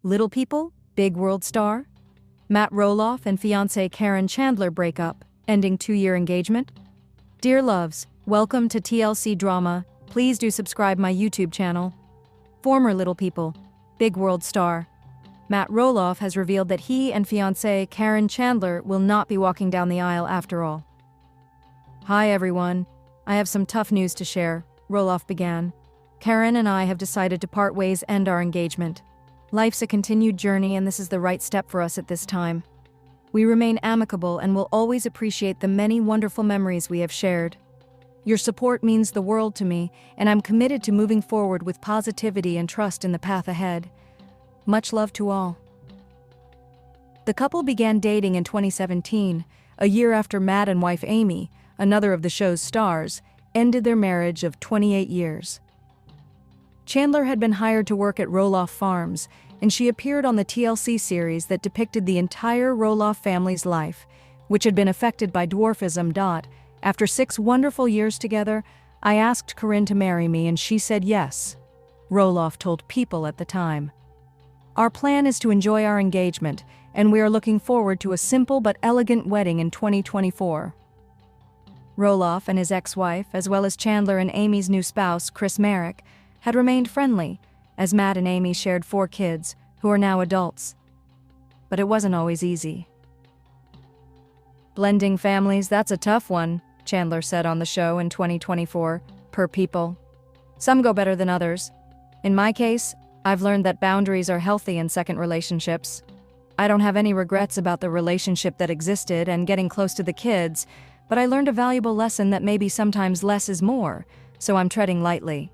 Little People, Big World Star? Matt Roloff and fiancée Caryn Chandler break up, ending 2-year engagement? Dear loves, welcome to TLC Drama. Please do subscribe my YouTube channel. Former Little People, Big World Star. Matt Roloff has revealed that he and fiancée Caryn Chandler will not be walking down the aisle after all. Hi everyone. I have some tough news to share, Roloff began. Caryn and I have decided to part ways, end our engagement. Life's a continued journey and this is the right step for us at this time. We remain amicable and will always appreciate the many wonderful memories we have shared. Your support means the world to me, and I'm committed to moving forward with positivity and trust in the path ahead. Much love to all. The couple began dating in 2017, a year after Matt and wife Amy, another of the show's stars, ended their marriage of 28 years. Chandler had been hired to work at Roloff Farms, and she appeared on the TLC series that depicted the entire Roloff family's life, which had been affected by dwarfism. After 6 wonderful years together, I asked Caryn to marry me and she said yes, Roloff told People at the time. Our plan is to enjoy our engagement, and we are looking forward to a simple but elegant wedding in 2024. Roloff and his ex-wife, as well as Chandler and Amy's new spouse, Chris Merrick, had remained friendly, as Matt and Amy shared 4 kids, who are now adults. But it wasn't always easy. Blending families, that's a tough one, Chandler said on the show in 2024, per People. Some go better than others. In my case, I've learned that boundaries are healthy in second relationships. I don't have any regrets about the relationship that existed and getting close to the kids, but I learned a valuable lesson that maybe sometimes less is more, so I'm treading lightly.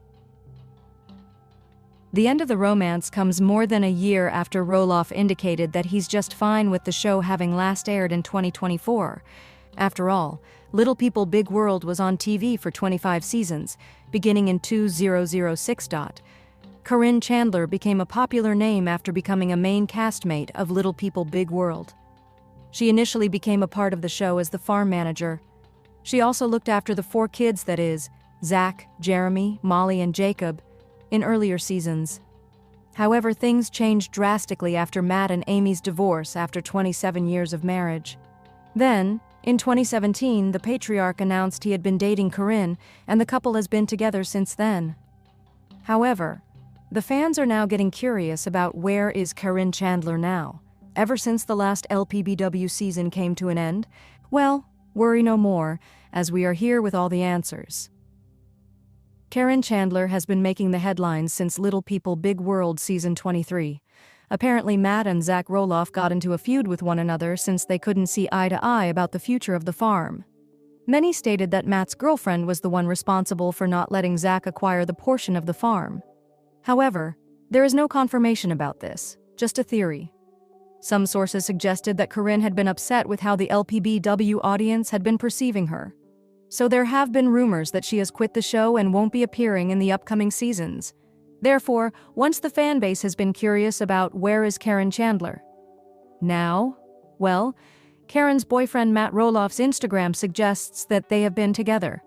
The end of the romance comes more than a year after Roloff indicated that he's just fine with the show having last aired in 2024. After all, Little People Big World was on TV for 25 seasons, beginning in 2006. Caryn Chandler became a popular name after becoming a main castmate of Little People Big World. She initially became a part of the show as the farm manager. She also looked after the 4 kids, that is, Zach, Jeremy, Molly, and Jacob, in earlier seasons. However, things changed drastically after Matt and Amy's divorce after 27 years of marriage. Then, in 2017, the patriarch announced he had been dating Caryn, and the couple has been together since then. However, the fans are now getting curious about where is Caryn Chandler now. Ever since the last LPBW season came to an end? Well, worry no more, as we are here with all the answers. Caryn Chandler has been making the headlines since Little People Big World Season 23. Apparently Matt and Zach Roloff got into a feud with one another since they couldn't see eye to eye about the future of the farm. Many stated that Matt's girlfriend was the one responsible for not letting Zach acquire the portion of the farm. However, there is no confirmation about this, just a theory. Some sources suggested that Caryn had been upset with how the LPBW audience had been perceiving her. So there have been rumors that she has quit the show and won't be appearing in the upcoming seasons. Therefore, once the fan base has been curious about where is Caryn Chandler now, well, Caryn's boyfriend Matt Roloff's Instagram suggests that they have been together.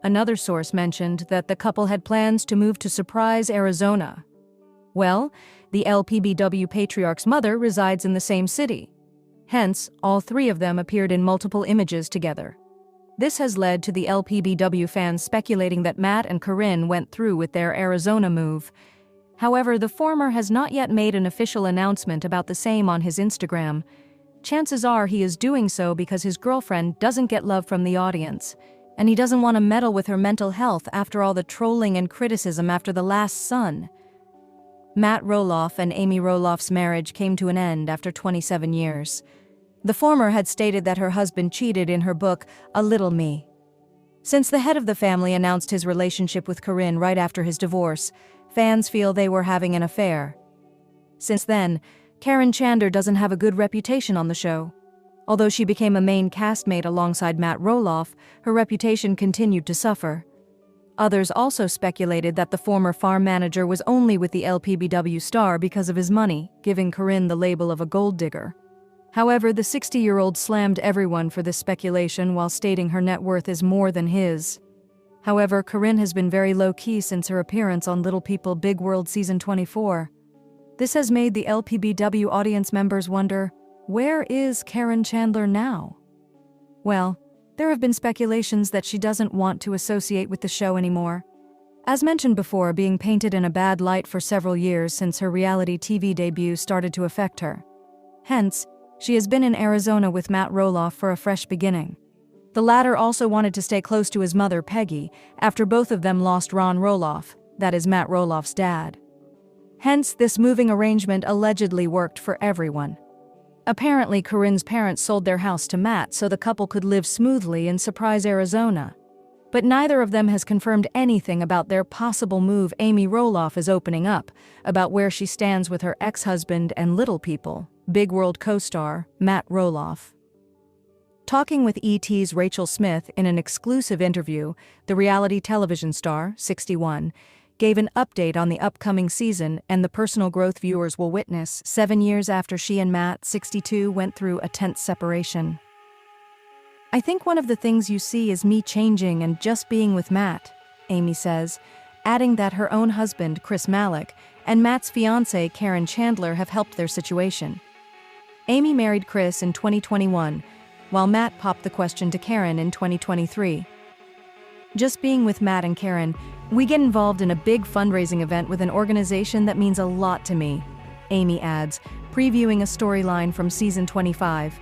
Another source mentioned that the couple had plans to move to Surprise, Arizona. Well, the LPBW patriarch's mother resides in the same city. Hence, all 3 of them appeared in multiple images together. This has led to the LPBW fans speculating that Matt and Caryn went through with their Arizona move. However, the former has not yet made an official announcement about the same on his Instagram. Chances are he is doing so because his girlfriend doesn't get love from the audience, and he doesn't want to meddle with her mental health after all the trolling and criticism after the last son. Matt Roloff and Amy Roloff's marriage came to an end after 27 years. The former had stated that her husband cheated in her book, A Little Me. Since the head of the family announced his relationship with Caryn right after his divorce, fans feel they were having an affair. Since then, Caryn Chandler doesn't have a good reputation on the show. Although she became a main castmate alongside Matt Roloff, her reputation continued to suffer. Others also speculated that the former farm manager was only with the LPBW star because of his money, giving Caryn the label of a gold digger. However, the 60-year-old slammed everyone for this speculation while stating her net worth is more than his. However, Caryn has been very low-key since her appearance on Little People Big World Season 24. This has made the LPBW audience members wonder, where is Caryn Chandler now? Well, there have been speculations that she doesn't want to associate with the show anymore. As mentioned before, being painted in a bad light for several years since her reality TV debut started to affect her. Hence, she has been in Arizona with Matt Roloff for a fresh beginning. The latter also wanted to stay close to his mother, Peggy, after both of them lost Ron Roloff, that is Matt Roloff's dad. Hence, this moving arrangement allegedly worked for everyone. Apparently, Caryn's parents sold their house to Matt so the couple could live smoothly in Surprise, Arizona. But neither of them has confirmed anything about their possible move. Amy Roloff is opening up about where she stands with her ex-husband and Little People, Big World co-star Matt Roloff. Talking with ET's Rachel Smith in an exclusive interview, the reality television star, 61, gave an update on the upcoming season and the personal growth viewers will witness 7 years after she and Matt, 62, went through a tense separation. "I think one of the things you see is me changing and just being with Matt," Amy says, adding that her own husband, Chris Malick, and Matt's fiancée, Caryn Chandler, have helped their situation. Amy married Chris in 2021, while Matt popped the question to Caryn in 2023. "Just being with Matt and Caryn, we get involved in a big fundraising event with an organization that means a lot to me," Amy adds, previewing a storyline from season 25.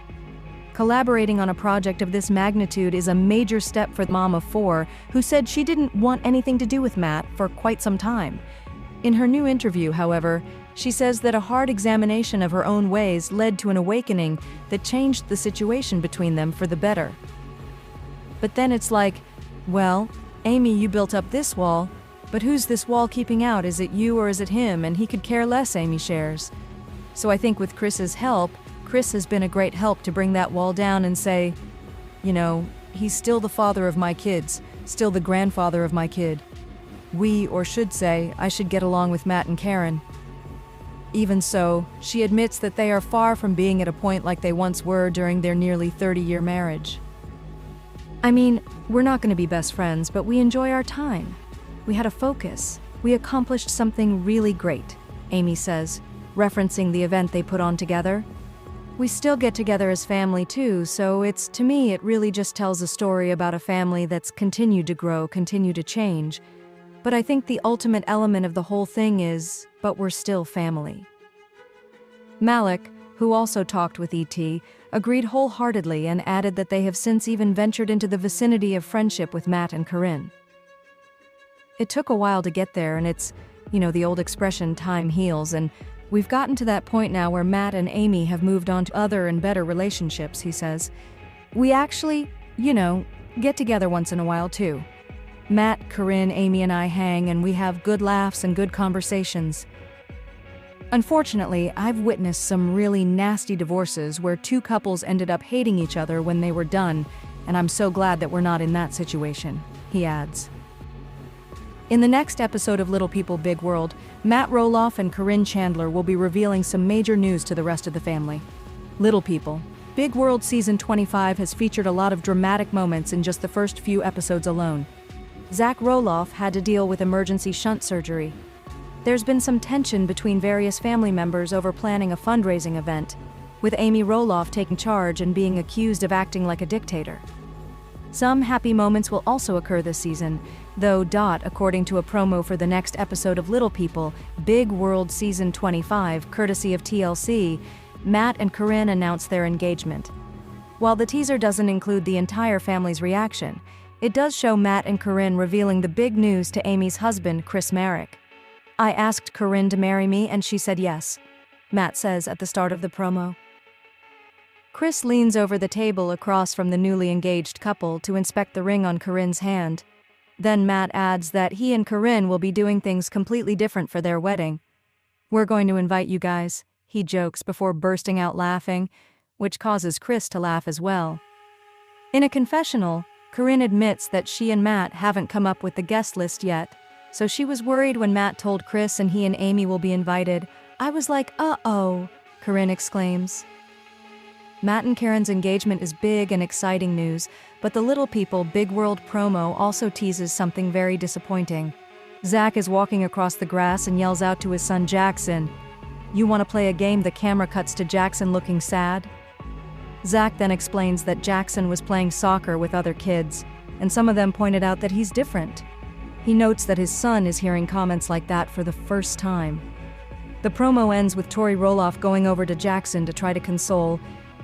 Collaborating on a project of this magnitude is a major step for the mom of four, who said she didn't want anything to do with Matt for quite some time. In her new interview, however, she says that a hard examination of her own ways led to an awakening that changed the situation between them for the better. But then it's like, well, Amy, you built up this wall, but who's this wall keeping out? Is it you or is it him? And he could care less, Amy shares. So I think with Chris's help, Chris has been a great help to bring that wall down and say, you know, he's still the father of my kids, still the grandfather of my kid. We, or should say, I should get along with Matt and Caryn. Even so, she admits that they are far from being at a point like they once were during their nearly 30-year marriage. "I mean, we're not going to be best friends, but we enjoy our time. We had a focus. We accomplished something really great," Amy says, referencing the event they put on together. "We still get together as family too, so to me, it really just tells a story about a family that's continued to grow, continued to change. But I think the ultimate element of the whole thing is, but we're still family." Malick, who also talked with ET, agreed wholeheartedly and added that they have since even ventured into the vicinity of friendship with Matt and Caryn. "It took a while to get there, and it's, the old expression, time heals, and we've gotten to that point now where Matt and Amy have moved on to other and better relationships," he says. "We actually, get together once in a while too. Matt, Caryn, Amy, and I hang, and we have good laughs and good conversations. Unfortunately, I've witnessed some really nasty divorces where two couples ended up hating each other when they were done, and I'm so glad that we're not in that situation," he adds. In the next episode of Little People, Big World, Matt Roloff and Caryn Chandler will be revealing some major news to the rest of the family. Little People, Big World Season 25 has featured a lot of dramatic moments in just the first few episodes alone. Zach Roloff had to deal with emergency shunt surgery. There's been some tension between various family members over planning a fundraising event, with Amy Roloff taking charge and being accused of acting like a dictator. Some happy moments will also occur this season, though, according to a promo for the next episode of Little People, Big World Season 25, courtesy of TLC, Matt and Caryn announced their engagement. While the teaser doesn't include the entire family's reaction, it does show Matt and Caryn revealing the big news to Amy's husband, Chris Malick. "I asked Caryn to marry me and she said yes," Matt says at the start of the promo. Chris leans over the table across from the newly engaged couple to inspect the ring on Caryn's hand. Then Matt adds that he and Caryn will be doing things completely different for their wedding. "We're going to invite you guys," he jokes before bursting out laughing, which causes Chris to laugh as well. In a confessional, Caryn admits that she and Matt haven't come up with the guest list yet, so she was worried when Matt told Chris and he and Amy will be invited. "I was like, uh-oh," Caryn exclaims. Matt and Caryn's engagement is big and exciting news, but the Little People, Big World promo also teases something very disappointing. Zach is walking across the grass and yells out to his son Jackson, "You want to play a game?" The camera cuts to Jackson looking sad. Zach then explains that Jackson was playing soccer with other kids, and some of them pointed out that he's different. He notes that his son is hearing comments like that for the first time. The promo ends with Tori Roloff going over to Jackson to try to console.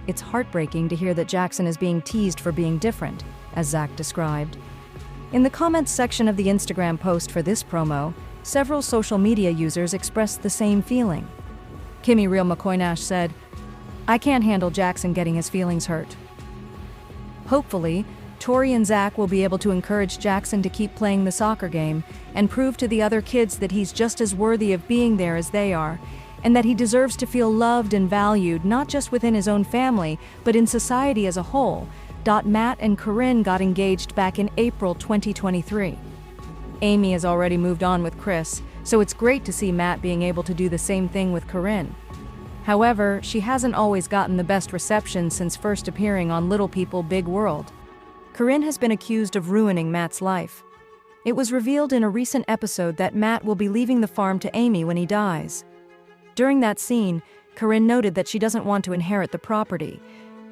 It's heartbreaking to hear that Jackson is being teased for being different, as Zach described. In the comments section of the Instagram post for this promo, several social media users expressed the same feeling. Kimmy Real McCoy-Nash said, "I can't handle Jackson getting his feelings hurt." Hopefully, Tori and Zach will be able to encourage Jackson to keep playing the soccer game and prove to the other kids that he's just as worthy of being there as they are, and that he deserves to feel loved and valued not just within his own family, but in society as a whole. Matt and Caryn got engaged back in April 2023. Amy has already moved on with Chris, so it's great to see Matt being able to do the same thing with Caryn. However, she hasn't always gotten the best reception since first appearing on Little People Big World. Caryn has been accused of ruining Matt's life. It was revealed in a recent episode that Matt will be leaving the farm to Amy when he dies. During that scene, Caryn noted that she doesn't want to inherit the property.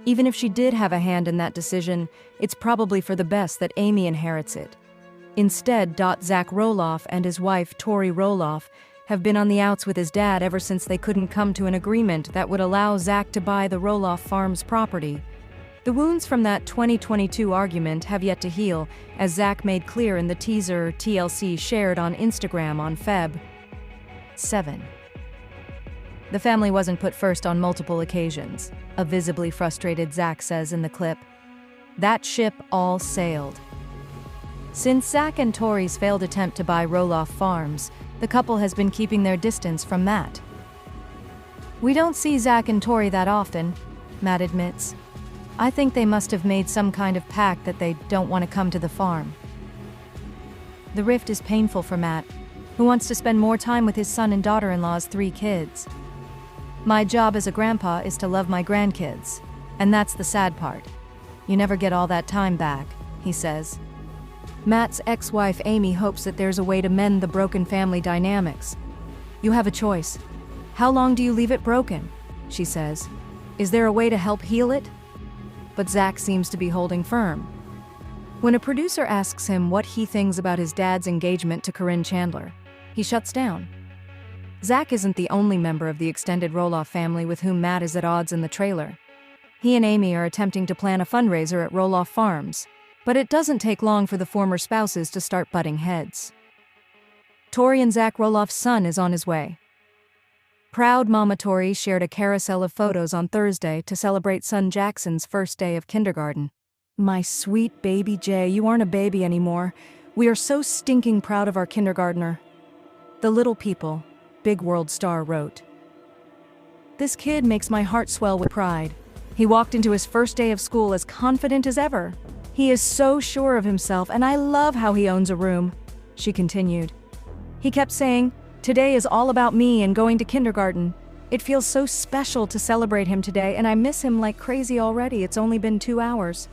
Even if she did have a hand in that decision, it's probably for the best that Amy inherits it. Instead, Zach Roloff and his wife, Tori Roloff, have been on the outs with his dad ever since they couldn't come to an agreement that would allow Zach to buy the Roloff farm's property. The wounds from that 2022 argument have yet to heal, as Zach made clear in the teaser TLC shared on Instagram on Feb. 7. The family wasn't put first on multiple occasions, a visibly frustrated Zach says in the clip. That ship all sailed. Since Zach and Tori's failed attempt to buy Roloff Farms, the couple has been keeping their distance from Matt. "We don't see Zach and Tori that often," Matt admits. "I think they must have made some kind of pact that they don't want to come to the farm." The rift is painful for Matt, who wants to spend more time with his son and daughter-in-law's 3 kids. "My job as a grandpa is to love my grandkids, and that's the sad part. You never get all that time back," he says. Matt's ex-wife Amy hopes that there's a way to mend the broken family dynamics. "You have a choice. How long do you leave it broken?" she says. "Is there a way to help heal it?" But Zach seems to be holding firm. When a producer asks him what he thinks about his dad's engagement to Caryn Chandler, he shuts down. Zach isn't the only member of the extended Roloff family with whom Matt is at odds in the trailer. He and Amy are attempting to plan a fundraiser at Roloff Farms, but it doesn't take long for the former spouses to start butting heads. Tori and Zach Roloff's son is on his way. Proud Mama Tori shared a carousel of photos on Thursday to celebrate son Jackson's first day of kindergarten. "My sweet baby Jay, you aren't a baby anymore. We are so stinking proud of our kindergartner." The Little People Big World star wrote, "This kid makes my heart swell with pride. He walked into his first day of school as confident as ever. He is so sure of himself, and I love how he owns a room," she continued. "He kept saying, 'Today is all about me and going to kindergarten.' It feels so special to celebrate him today, and I miss him like crazy already. It's only been 2 hours."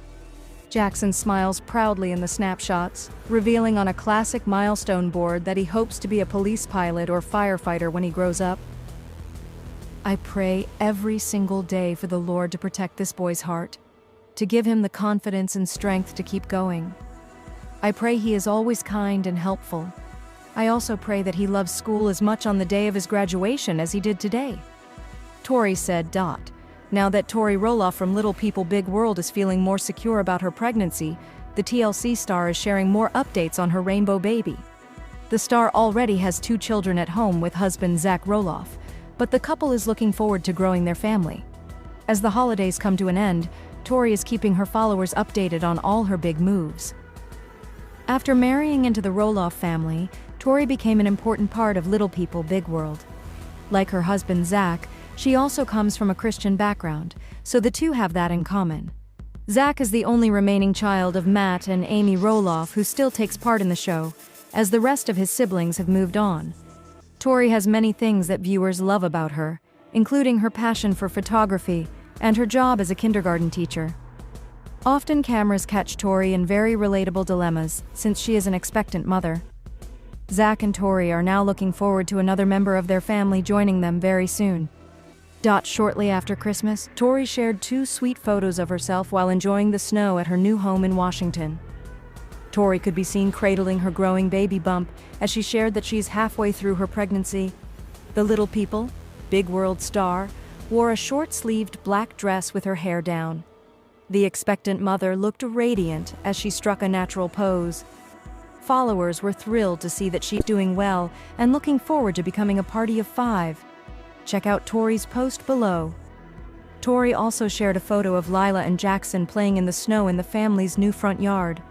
Jackson smiles proudly in the snapshots, revealing on a classic milestone board that he hopes to be a police pilot or firefighter when he grows up. "I pray every single day for the Lord to protect this boy's heart, to give him the confidence and strength to keep going. I pray he is always kind and helpful. I also pray that he loves school as much on the day of his graduation as he did today," Tori said. Now that Tori Roloff from Little People Big World is feeling more secure about her pregnancy, the TLC star is sharing more updates on her rainbow baby. The star already has 2 children at home with husband Zach Roloff, but the couple is looking forward to growing their family. As the holidays come to an end, Tori is keeping her followers updated on all her big moves. After marrying into the Roloff family, Tori became an important part of Little People Big World. Like her husband Zach, she also comes from a Christian background, so the two have that in common. Zach is the only remaining child of Matt and Amy Roloff who still takes part in the show, as the rest of his siblings have moved on. Tori has many things that viewers love about her, including her passion for photography and her job as a kindergarten teacher. Often cameras catch Tori in very relatable dilemmas since she is an expectant mother. Zach and Tori are now looking forward to another member of their family joining them very soon. Shortly after Christmas, Tori shared 2 sweet photos of herself while enjoying the snow at her new home in Washington. Tori could be seen cradling her growing baby bump as she shared that she's halfway through her pregnancy. The Little People, Big World star, wore a short-sleeved black dress with her hair down. The expectant mother looked radiant as she struck a natural pose. Followers were thrilled to see that she's doing well and looking forward to becoming a party of 5. Check out Tori's post below. Tori also shared a photo of Lila and Jackson playing in the snow in the family's new front yard.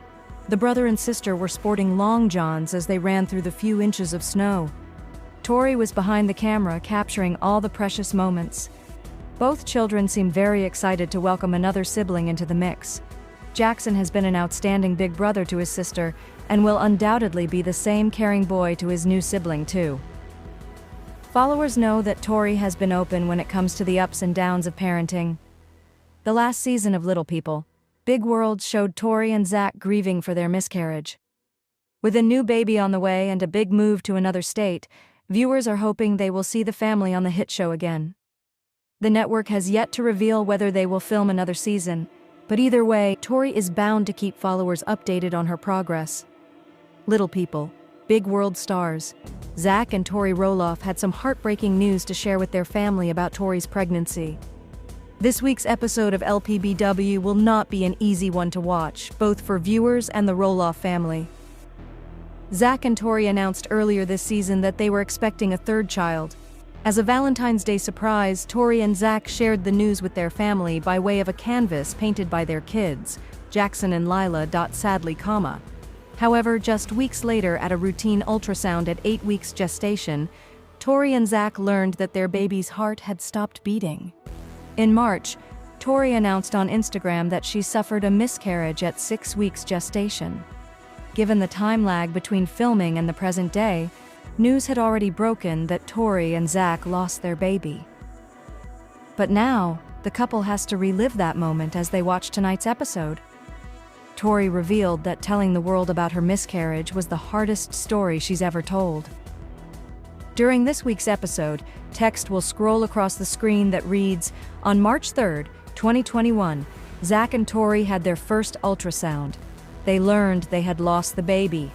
The brother and sister were sporting long johns as they ran through the few inches of snow. Tori was behind the camera, capturing all the precious moments. Both children seem very excited to welcome another sibling into the mix. Jackson has been an outstanding big brother to his sister and will undoubtedly be the same caring boy to his new sibling too. Followers know that Tori has been open when it comes to the ups and downs of parenting. The last season of Little People, Big World showed Tori and Zach grieving for their miscarriage. With a new baby on the way and a big move to another state, viewers are hoping they will see the family on the hit show again. The network has yet to reveal whether they will film another season, but either way, Tori is bound to keep followers updated on her progress. Little People, Big World stars, Zach and Tori Roloff had some heartbreaking news to share with their family about Tori's pregnancy. This week's episode of LPBW will not be an easy one to watch, both for viewers and the Roloff family. Zach and Tori announced earlier this season that they were expecting a 3rd child. As a Valentine's Day surprise, Tori and Zach shared the news with their family by way of a canvas painted by their kids, Jackson and Lila. Sadly, However, just weeks later at a routine ultrasound at 8 weeks gestation, Tori and Zach learned that their baby's heart had stopped beating. In March, Tori announced on Instagram that she suffered a miscarriage at 6 weeks gestation. Given the time lag between filming and the present day, news had already broken that Tori and Zach lost their baby. But now, the couple has to relive that moment as they watch tonight's episode. Tori revealed that telling the world about her miscarriage was the hardest story she's ever told. During this week's episode, text will scroll across the screen that reads, "On March 3rd, 2021, Zach and Tori had their first ultrasound. They learned they had lost the baby."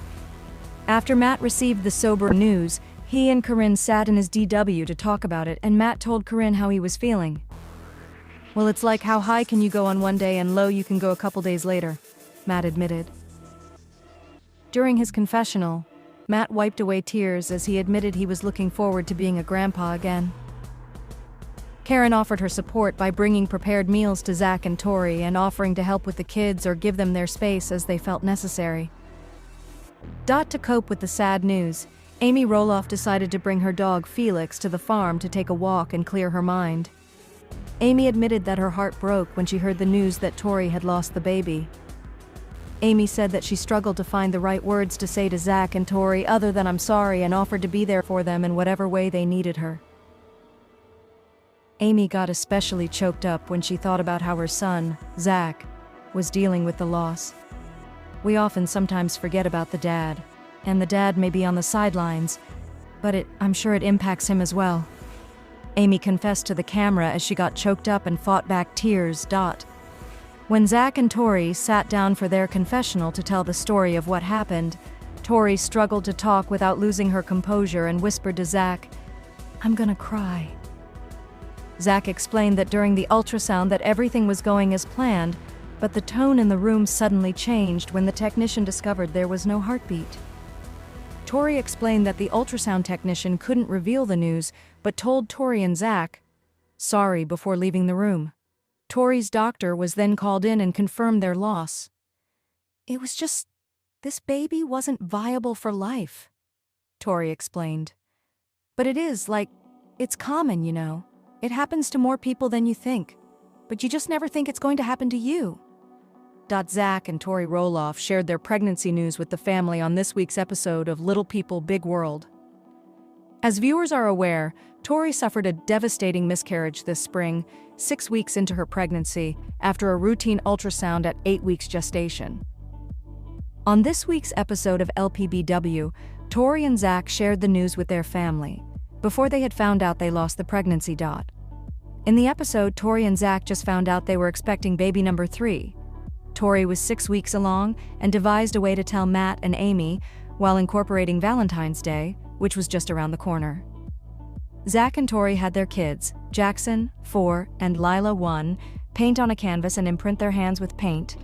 After Matt received the sober news, he and Caryn sat in his DW to talk about it, and Matt told Caryn how he was feeling. "Well, it's like how high can you go on one day and low you can go a couple days later," Matt admitted. During his confessional, Matt wiped away tears as he admitted he was looking forward to being a grandpa again. Caryn offered her support by bringing prepared meals to Zach and Tori and offering to help with the kids or give them their space as they felt necessary. To cope with the sad news, Amy Roloff decided to bring her dog Felix to the farm to take a walk and clear her mind. Amy admitted that her heart broke when she heard the news that Tori had lost the baby. Amy said that she struggled to find the right words to say to Zach and Tori other than "I'm sorry," and offered to be there for them in whatever way they needed her. Amy got especially choked up when she thought about how her son, Zach, was dealing with the loss. "We often sometimes forget about the dad, and the dad may be on the sidelines, but I'm sure it impacts him as well," Amy confessed to the camera as she got choked up and fought back tears. When Zach and Tori sat down for their confessional to tell the story of what happened, Tori struggled to talk without losing her composure and whispered to Zach, "I'm gonna cry." Zach explained that during the ultrasound that everything was going as planned, but the tone in the room suddenly changed when the technician discovered there was no heartbeat. Tori explained that the ultrasound technician couldn't reveal the news, but told Tori and Zach, "Sorry," before leaving the room. Tori's doctor was then called in and confirmed their loss. "It was just, this baby wasn't viable for life," Tori explained. "But it is, it's common, you know. It happens to more people than you think, but you just never think it's going to happen to you." Zach and Tori Roloff shared their pregnancy news with the family on this week's episode of Little People, Big World. As viewers are aware, Tori suffered a devastating miscarriage this spring, 6 weeks into her pregnancy, after a routine ultrasound at 8 weeks gestation. On this week's episode of LPBW, Tori and Zach shared the news with their family, before they had found out they lost the pregnancy. In the episode, Tori and Zach just found out they were expecting baby number 3. Tori was 6 weeks along and devised a way to tell Matt and Amy while incorporating Valentine's Day, which was just around the corner. Zach and Tori had their kids, Jackson, 4, and Lila, 1, paint on a canvas and imprint their hands with paint,